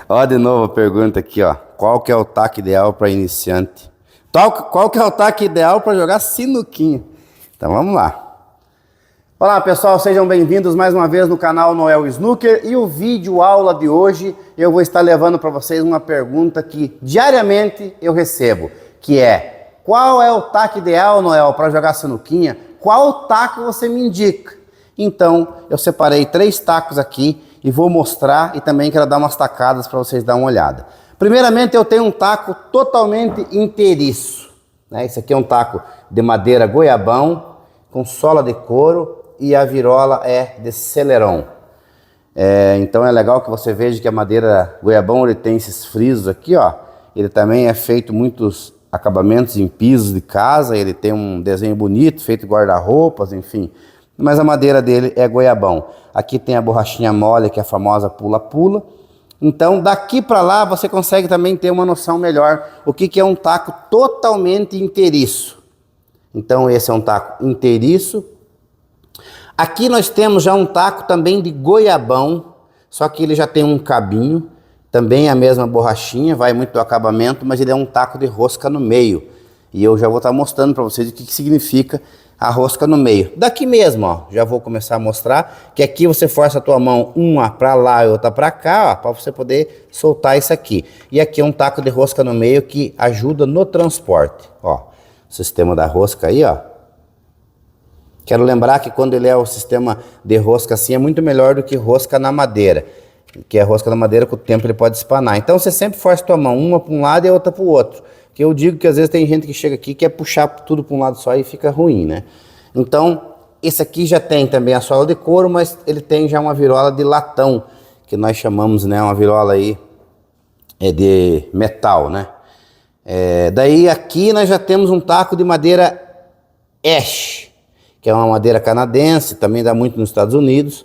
Ó, de novo a pergunta aqui, ó. Qual que é o taco ideal para iniciante? Qual que é o taco ideal para jogar sinuquinha? Então vamos lá. Olá pessoal, sejam bem-vindos mais uma vez no canal Noel Snooker. E o vídeo aula de hoje eu vou estar levando para vocês uma pergunta que diariamente eu recebo, que é: qual é o taco ideal, Noel, para jogar sinuquinha? Qual taco você me indica? Então eu separei 3 tacos aqui e vou mostrar, e também quero dar umas tacadas para vocês darem uma olhada. Primeiramente eu tenho um taco totalmente inteiriço, né? Esse aqui é um taco de madeira goiabão, com sola de couro, e a virola é de celeron. Então é legal que você veja que a madeira goiabão ele tem esses frisos aqui, ó. Ele também é feito muitos acabamentos em pisos de casa, ele tem um desenho bonito, feito guarda-roupas, enfim. Mas a madeira dele é goiabão. Aqui tem a borrachinha mole, que é a famosa pula-pula. Então daqui para lá você consegue também ter uma noção melhor o que é um taco totalmente inteiriço. Então esse é um taco inteiriço. Aqui nós temos já um taco também de goiabão, só que ele já tem um cabinho, também a mesma borrachinha, vai muito do acabamento, mas ele é um taco de rosca no meio. E eu já vou estar mostrando para vocês o que significa a rosca no meio. Daqui mesmo, ó, já vou começar a mostrar que aqui você força a tua mão uma para lá e outra para cá, ó, para você poder soltar isso aqui. E aqui é um taco de rosca no meio que ajuda no transporte, ó. O sistema da rosca aí, ó. Quero lembrar que quando ele é o sistema de rosca assim, é muito melhor do que rosca na madeira. Que é rosca na madeira, com o tempo ele pode espanar. Então você sempre força a tua mão, uma para um lado e a outra para o outro. Que eu digo que às vezes tem gente que chega aqui e quer puxar tudo para um lado só e fica ruim, né? Então, esse aqui já tem também a sola de couro, mas ele tem já uma virola de latão, que nós chamamos, né? Uma virola aí de metal, né? Daí aqui nós já temos um taco de madeira ash, que é uma madeira canadense, também dá muito nos Estados Unidos.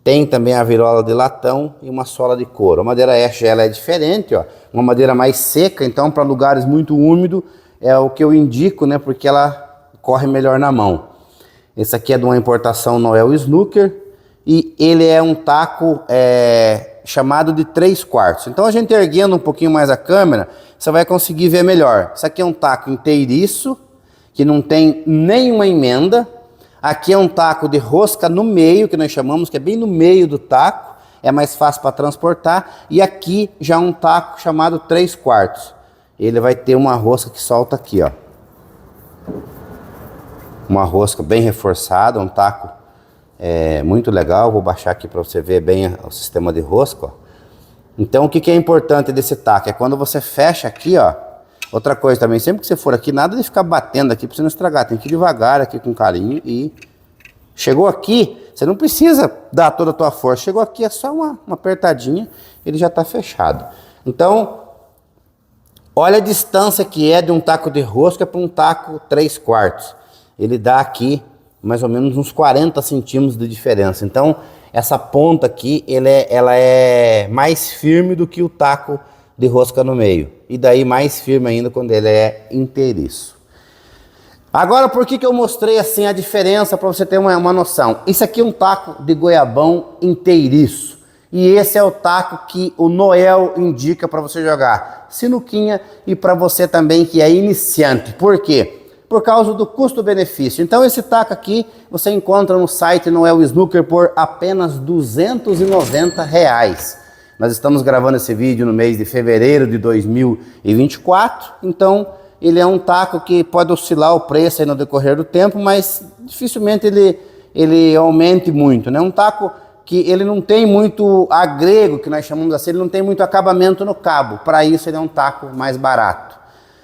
Tem também a virola de latão e uma sola de couro. A madeira ash ela é diferente, ó, uma madeira mais seca, então para lugares muito úmidos é o que eu indico, né, porque ela corre melhor na mão. Esse aqui é de uma importação Noel Snooker e ele é um taco chamado de 3/4. Então a gente erguendo um pouquinho mais a câmera, você vai conseguir ver melhor. Isso aqui é um taco inteiriço, que não tem nenhuma emenda. Aqui é um taco de rosca no meio, que nós chamamos, que é bem no meio do taco, é mais fácil para transportar. E aqui já um taco chamado 3/4. Ele vai ter uma rosca que solta aqui, ó. Uma rosca bem reforçada, um taco muito legal. Vou baixar aqui para você ver bem o sistema de rosca, ó. Então o que é importante desse taco? É quando você fecha aqui, ó. Outra coisa também, sempre que você for aqui, nada de ficar batendo aqui para você não estragar. Tem que ir devagar aqui com carinho e... Chegou aqui, você não precisa dar toda a tua força. Chegou aqui, é só uma apertadinha, ele já está fechado. Então, olha a distância que é de um taco de rosca para um taco 3/4. Ele dá aqui mais ou menos uns 40 centímetros de diferença. Então, essa ponta aqui, ela é mais firme do que o taco de rosca no meio. E daí mais firme ainda quando ele é inteiriço. Agora, por que eu mostrei assim a diferença para você ter uma noção? Isso aqui é um taco de goiabão inteiriço. E esse é o taco que o Noel indica para você jogar sinuquinha e para você também que é iniciante. Por quê? Por causa do custo-benefício. Então esse taco aqui você encontra no site Noel Snooker por apenas R$290. Nós estamos gravando esse vídeo no mês de fevereiro de 2024, então ele é um taco que pode oscilar o preço aí no decorrer do tempo, mas dificilmente ele aumente muito, né? Um taco que ele não tem muito agrego, que nós chamamos assim, ele não tem muito acabamento no cabo, para isso ele é um taco mais barato.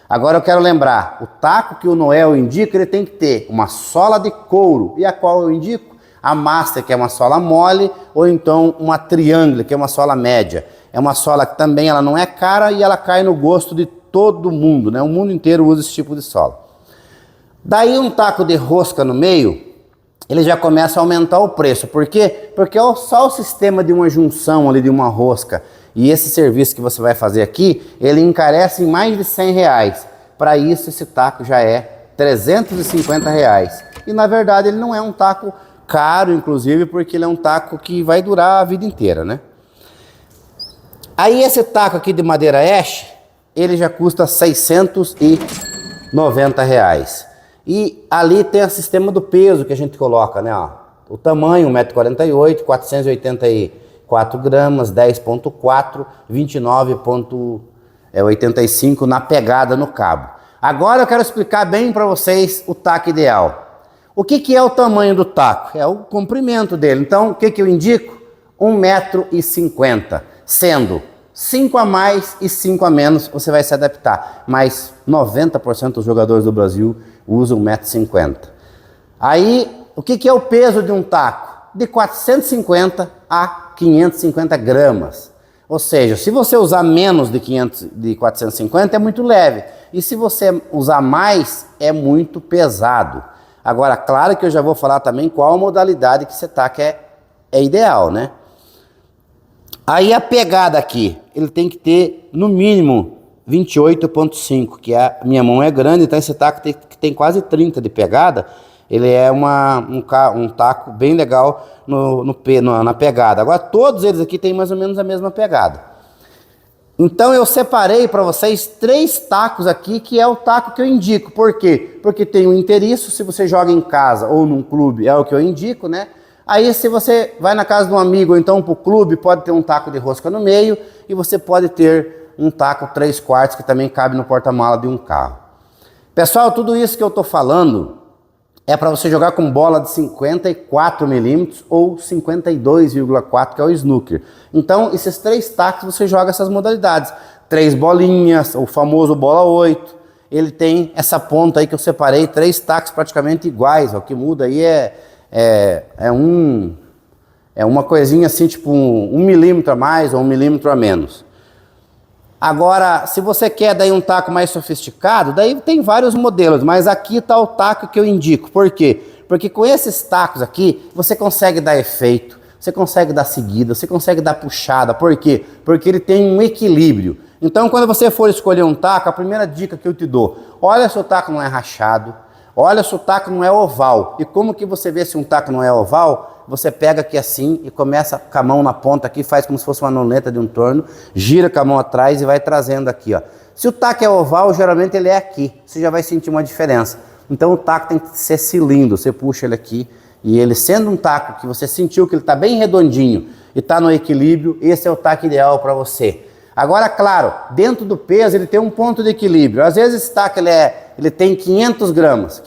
Agora eu quero lembrar, o taco que o Noel indica, ele tem que ter uma sola de couro, e a qual eu indico? A Master, que é uma sola mole, ou então uma Triangle, que é uma sola média. É uma sola que também ela não é cara e ela cai no gosto de todo mundo, né? O mundo inteiro usa esse tipo de sola. Daí um taco de rosca no meio, ele já começa a aumentar o preço. Por quê? Porque só o sistema de uma junção ali de uma rosca e esse serviço que você vai fazer aqui, ele encarece em mais de R$100. Para isso, esse taco já é R$350. E na verdade ele não é um taco caro, inclusive, porque ele é um taco que vai durar a vida inteira, né? Aí esse taco aqui de madeira ash, ele já custa R$690. E ali tem o sistema do peso que a gente coloca, né? Ó, o tamanho, 1,48 m, 484 gramas, 10,4, 29,85 na pegada no cabo. Agora eu quero explicar bem para vocês o taco ideal. O que é o tamanho do taco? É o comprimento dele. Então, o que eu indico? 1,50 m, sendo 5 a mais e 5 a menos, você vai se adaptar. Mas 90% dos jogadores do Brasil usam 1,50 m. Aí, o que é o peso de um taco? De 450 a 550 gramas. Ou seja, se você usar menos de 450, é muito leve. E se você usar mais, é muito pesado. Agora, claro que eu já vou falar também qual a modalidade que esse taco é ideal, né? Aí a pegada aqui, ele tem que ter no mínimo 28,5, que a minha mão é grande, então esse taco tem quase 30 de pegada. Ele é um taco bem legal na pegada. Agora todos eles aqui tem mais ou menos a mesma pegada. Então eu separei para vocês 3 tacos aqui, que é o taco que eu indico. Por quê? Porque tem um inteiriço, se você joga em casa ou num clube, é o que eu indico, né? Aí se você vai na casa de um amigo ou então para o clube, pode ter um taco de rosca no meio e você pode ter um taco 3/4 que também cabe no porta-mala de um carro. Pessoal, tudo isso que eu estou falando é para você jogar com bola de 54 milímetros ou 52,4, que é o snooker. Então, esses 3 tacos você joga essas modalidades. 3 bolinhas, o famoso bola 8. Ele tem essa ponta aí que eu separei, 3 tacos praticamente iguais. Ó, o que muda aí é uma coisinha assim, tipo 1 milímetro a mais ou 1 milímetro a menos. Agora, se você quer daí um taco mais sofisticado, daí tem vários modelos, mas aqui está o taco que eu indico. Por quê? Porque com esses tacos aqui, você consegue dar efeito, você consegue dar seguida, você consegue dar puxada. Por quê? Porque ele tem um equilíbrio. Então, quando você for escolher um taco, a primeira dica que eu te dou, olha se o taco não é rachado, olha se o taco não é oval. E como que você vê se um taco não é oval? Você pega aqui assim e começa com a mão na ponta aqui, faz como se fosse uma luneta de um torno, gira com a mão atrás e vai trazendo aqui, ó. Se o taco é oval, geralmente ele é aqui, você já vai sentir uma diferença. Então o taco tem que ser cilindro, você puxa ele aqui e ele sendo um taco que você sentiu que ele está bem redondinho e está no equilíbrio, esse é o taco ideal para você. Agora, claro, dentro do peso ele tem um ponto de equilíbrio. Às vezes esse taco ele tem 500 gramas.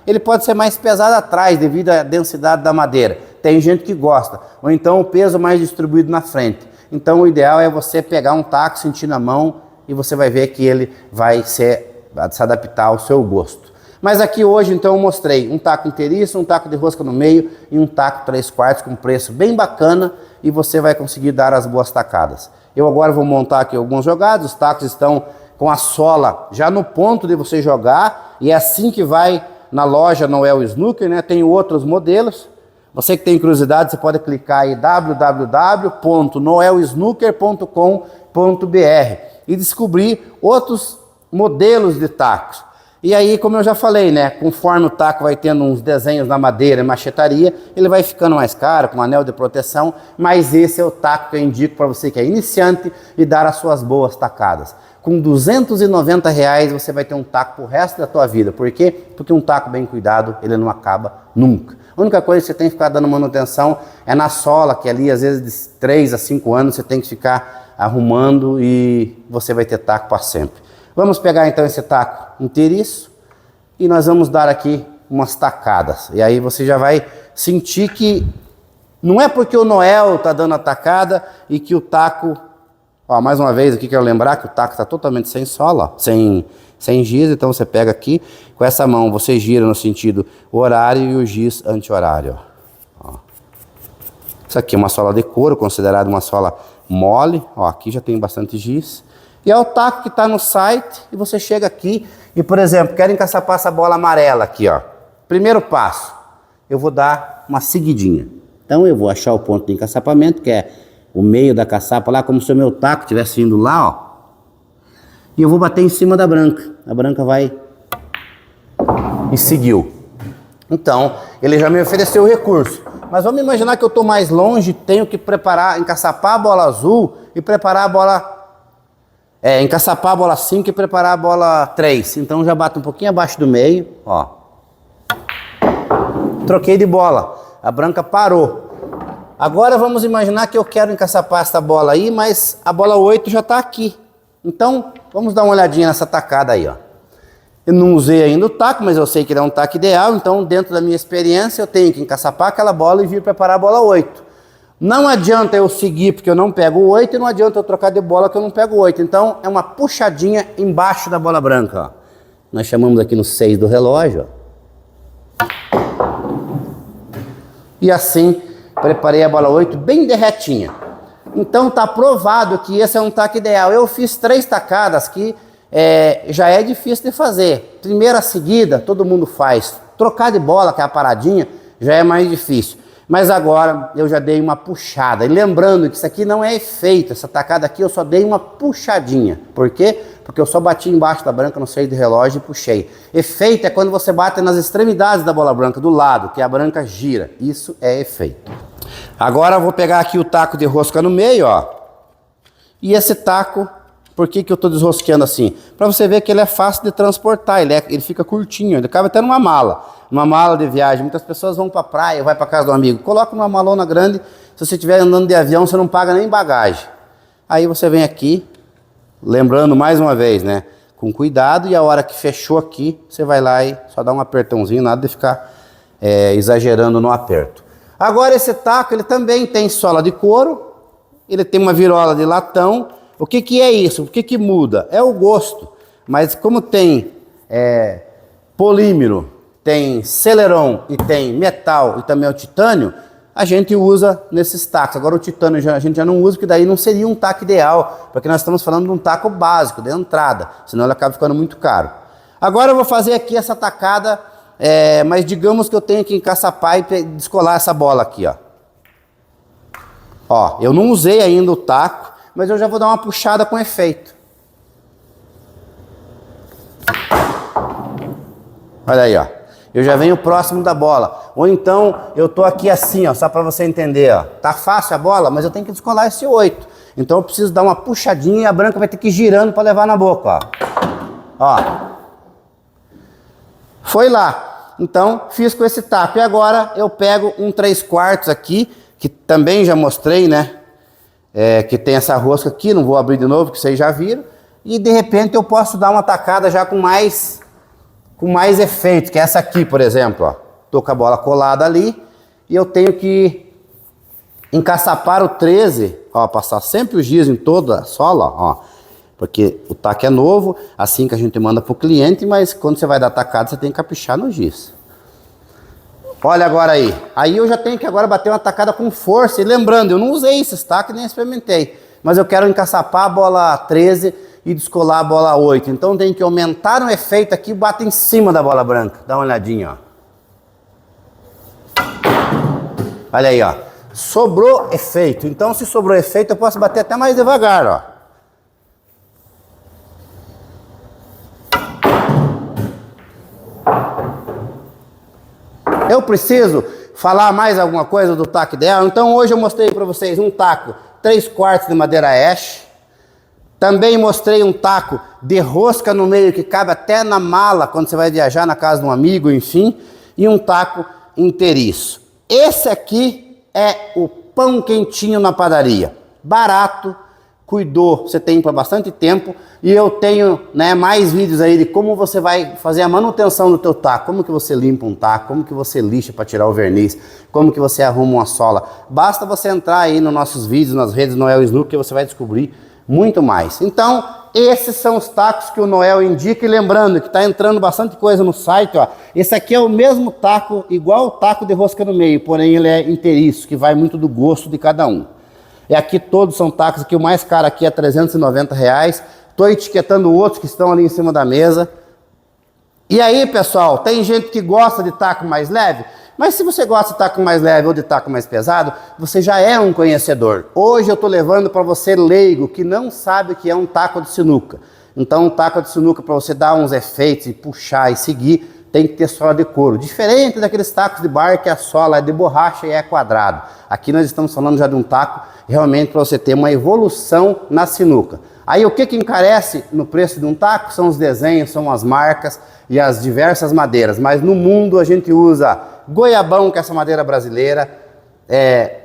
Ele pode ser mais pesado atrás devido à densidade da madeira. Tem gente que gosta. Ou então o peso mais distribuído na frente. Então o ideal é você pegar um taco, sentir na mão e você vai ver que ele vai se adaptar ao seu gosto. Mas aqui hoje então eu mostrei um taco inteiriço, um taco de rosca no meio e um taco 3/4 com preço bem bacana e você vai conseguir dar as boas tacadas. Eu agora vou montar aqui alguns jogados, os tacos estão com a sola já no ponto de você jogar e é assim que vai na loja Noel Snooker, né? Tem outros modelos. Você que tem curiosidade, você pode clicar aí www.noelsnooker.com.br e descobrir outros modelos de tacos. E aí, como eu já falei, né? Conforme o taco vai tendo uns desenhos na madeira e machetaria, ele vai ficando mais caro, com anel de proteção, mas esse é o taco que eu indico para você que é iniciante e dar as suas boas tacadas. Com R$290 você vai ter um taco pro resto da tua vida. Por quê? Porque um taco bem cuidado, ele não acaba nunca. A única coisa que você tem que ficar dando manutenção é na sola, que ali às vezes de 3 a 5 anos você tem que ficar arrumando e você vai ter taco para sempre. Vamos pegar então esse taco inteiriço e nós vamos dar aqui umas tacadas. E aí você já vai sentir que não é porque o Noel tá dando a tacada e que o taco... Ó, mais uma vez aqui quero lembrar que o taco está totalmente sem sola, sem giz, então você pega aqui, com essa mão você gira no sentido horário e o giz anti-horário. Ó. Isso aqui é uma sola de couro, considerada uma sola mole, ó, aqui já tem bastante giz. E é o taco que está no site e você chega aqui e, por exemplo, quero encaçapar essa bola amarela aqui, ó. Primeiro passo, eu vou dar uma seguidinha. Então eu vou achar o ponto de encaçapamento, que é o meio da caçapa lá, como se o meu taco estivesse indo lá, ó. E eu vou bater em cima da branca. A branca vai e seguiu. Então, ele já me ofereceu o recurso. Mas vamos imaginar que eu estou mais longe, tenho que preparar, encaçapar a bola azul e preparar a bola... encaçapar a bola 5 e preparar a bola 3. Então já bato um pouquinho abaixo do meio, ó. Troquei de bola, a branca parou. Agora vamos imaginar que eu quero encaçapar essa bola aí, mas a bola 8 já está aqui. Então, vamos dar uma olhadinha nessa tacada aí, ó. Eu não usei ainda o taco, mas eu sei que ele é um taco ideal, então dentro da minha experiência eu tenho que encaçapar aquela bola e vir preparar a bola 8. Não adianta eu seguir porque eu não pego o 8 e não adianta eu trocar de bola que eu não pego o 8. Então, é uma puxadinha embaixo da bola branca, ó. Nós chamamos aqui no 6 do relógio, ó. E assim... preparei a bola 8 bem derretinha. Então tá provado que esse é um taco ideal. Eu fiz 3 tacadas que já é difícil de fazer. Primeira seguida, todo mundo faz. Trocar de bola, que é a paradinha, já é mais difícil. Mas agora eu já dei uma puxada. E lembrando que isso aqui não é efeito. Essa tacada aqui eu só dei uma puxadinha. Por quê? Porque eu só bati embaixo da branca no 6 de relógio e puxei. Efeito é quando você bate nas extremidades da bola branca, do lado, que a branca gira. Isso é efeito. Agora eu vou pegar aqui o taco de rosca no meio, ó. E esse taco, por que que eu estou desrosqueando assim? Para você ver que ele é fácil de transportar, ele fica curtinho, ele cabe até numa mala de viagem. Muitas pessoas vão para a praia, vai para casa do amigo, coloca numa malona grande. Se você estiver andando de avião, você não paga nem bagagem. Aí você vem aqui, lembrando mais uma vez, né? Com cuidado, e a hora que fechou aqui, você vai lá e só dá um apertãozinho, nada de ficar exagerando no aperto. Agora esse taco, ele também tem sola de couro, ele tem uma virola de latão. O que que é isso? O que que muda? É o gosto. Mas como tem polímero, tem celeron e tem metal e também o titânio, a gente usa nesses tacos. Agora o titânio a gente já não usa, porque daí não seria um taco ideal, porque nós estamos falando de um taco básico, de entrada, senão ele acaba ficando muito caro. Agora eu vou fazer aqui essa tacada, mas digamos que eu tenho que encaçapar e descolar essa bola aqui, ó. Ó, eu não usei ainda o taco, mas eu já vou dar uma puxada com efeito. Olha aí, ó. Eu já venho próximo da bola. Ou então, eu tô aqui assim, ó, só para você entender, ó. Tá fácil a bola, mas eu tenho que descolar esse 8. Então eu preciso dar uma puxadinha e a branca vai ter que ir girando para levar na boca, ó. Ó. Foi lá. Então, fiz com esse taco. E agora eu pego um 3/4 aqui, que também já mostrei, né? Que tem essa rosca aqui, não vou abrir de novo, que vocês já viram. E de repente eu posso dar uma tacada já com mais efeito, que é essa aqui, por exemplo, ó. Tô com a bola colada ali e eu tenho que encaçapar o 13, ó, passar sempre o giz em toda a sola, ó, porque o taco é novo, assim que a gente manda pro cliente, mas quando você vai dar tacada, você tem que caprichar no giz. Olha agora aí. Aí eu já tenho que agora bater uma tacada com força. E lembrando, eu não usei esses tacos, nem experimentei. Mas eu quero encaçapar a bola 13 e descolar a bola 8. Então tem que aumentar o efeito aqui e bater em cima da bola branca. Dá uma olhadinha, ó. Olha aí, ó. Sobrou efeito. Então se sobrou efeito, eu posso bater até mais devagar, ó. Eu preciso falar mais alguma coisa do taco ideal? Então hoje eu mostrei para vocês um taco 3/4 de madeira ash. Também mostrei um taco de rosca no meio que cabe até na mala quando você vai viajar na casa de um amigo, enfim. E um taco inteiriço. Esse aqui é o pão quentinho na padaria. Barato, cuidou, você tem por bastante tempo. E eu tenho, né, mais vídeos aí de como você vai fazer a manutenção do teu taco. Como que você limpa um taco, como que você lixa para tirar o verniz, como que você arruma uma sola. Basta você entrar aí nos nossos vídeos, nas redes Noel Snook, que você vai descobrir muito mais. Então, esses são os tacos que o Noel indica. E lembrando que está entrando bastante coisa no site, ó. Esse aqui é o mesmo taco, igual o taco de rosca no meio, porém ele é inteiriço, que vai muito do gosto de cada um. E aqui todos são tacos, aqui o mais caro aqui é R$390. Estou etiquetando outros que estão ali em cima da mesa. E aí, pessoal, tem gente que gosta de taco mais leve, mas se você gosta de taco mais leve ou de taco mais pesado, você já é um conhecedor. Hoje eu estou levando para você leigo, que não sabe o que é um taco de sinuca. Então um taco de sinuca, para você dar uns efeitos e puxar e seguir, tem que ter sola de couro. Diferente daqueles tacos de bar que a sola é de borracha e é quadrado. Aqui nós estamos falando já de um taco realmente para você ter uma evolução na sinuca. Aí o que encarece no preço de um taco? São os desenhos, são as marcas e as diversas madeiras. Mas no mundo a gente usa goiabão, que é essa madeira brasileira,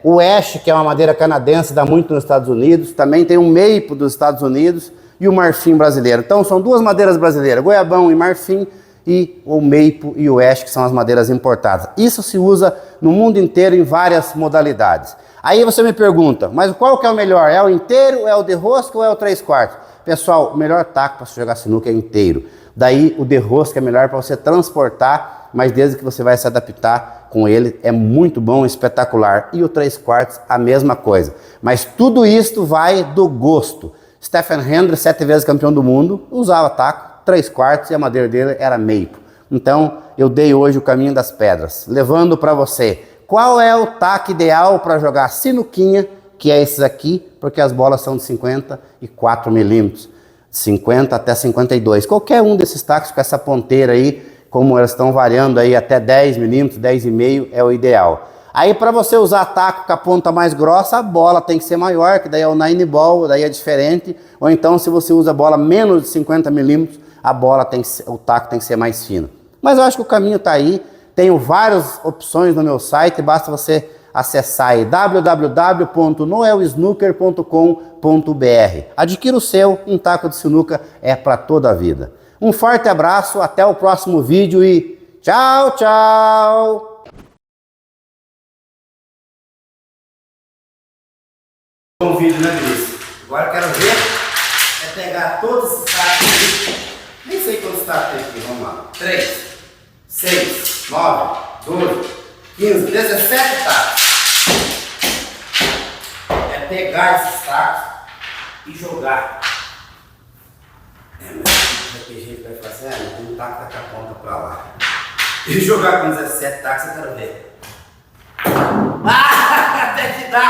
o ash, que é uma madeira canadense, dá muito nos Estados Unidos, também tem um maple dos Estados Unidos e o marfim brasileiro. Então são duas madeiras brasileiras, goiabão e marfim, e o maple e o ash, que são as madeiras importadas. Isso se usa no mundo inteiro em várias modalidades. Aí você me pergunta, mas qual que é o melhor? É o inteiro, é o de rosca ou é o 3/4? Pessoal, o melhor taco para você jogar sinuca é inteiro. Daí o de rosca é melhor para você transportar, mas desde que você vai se adaptar com ele, é muito bom, espetacular. E o 3/4, a mesma coisa. Mas tudo isto vai do gosto. Stephen Hendry, 7 vezes campeão do mundo, usava taco 3/4 e a madeira dele era maple. Então eu dei hoje o caminho das pedras, levando para você qual é o taco ideal para jogar sinuquinha, que é esses aqui, porque as bolas são de 54 milímetros, 50 até 52. Qualquer um desses tacos com essa ponteira aí, como elas estão variando aí até 10 milímetros, 10,5 é o ideal. Aí para você usar taco com a ponta mais grossa, a bola tem que ser maior, que daí é o 9 ball, daí é diferente. Ou então se você usa bola menos de 50 milímetros, a bola o taco tem que ser mais fino. Mas eu acho que o caminho está aí. Tenho várias opções no meu site, basta você acessar aí www.noelsnooker.com.br. Adquira o seu, um taco de sinuca é para toda a vida. Um forte abraço, até o próximo vídeo e tchau, tchau! Um vídeo, né, Cris? Agora eu quero ver pegar todos esses tacos aqui. Nem sei quantos tacos tem aqui, vamos lá. 3, 6, 9, 12, 15, 17 tacos. É pegar esses tacos e jogar. Mas já tem gente que vai falar assim, tem um taco com a ponta pra lá. E jogar com 17 tacos, eu quero ver. Até que dá!